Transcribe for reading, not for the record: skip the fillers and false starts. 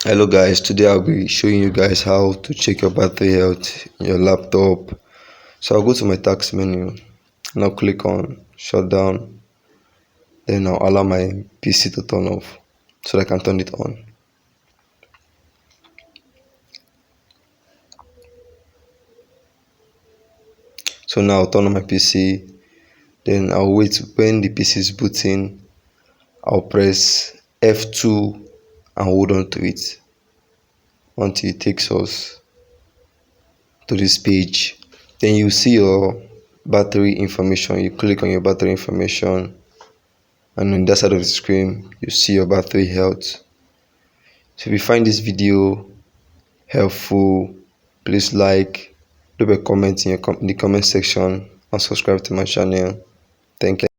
Hello guys, today I'll be showing you guys how to check your battery health in your laptop. So I'll go to my task menu, now click on shutdown, then I'll allow my PC to turn off so that I can turn it on. So now I'll turn on my PC, then I'll wait when the PC is booting. I'll press F2 and hold on to it until it takes us to this page. Then you see your battery information. You click on your battery information, and on that side of the screen you see your battery health. So if you find this video helpful, please like, leave a comment in the comment section, and subscribe to my channel. Thank you.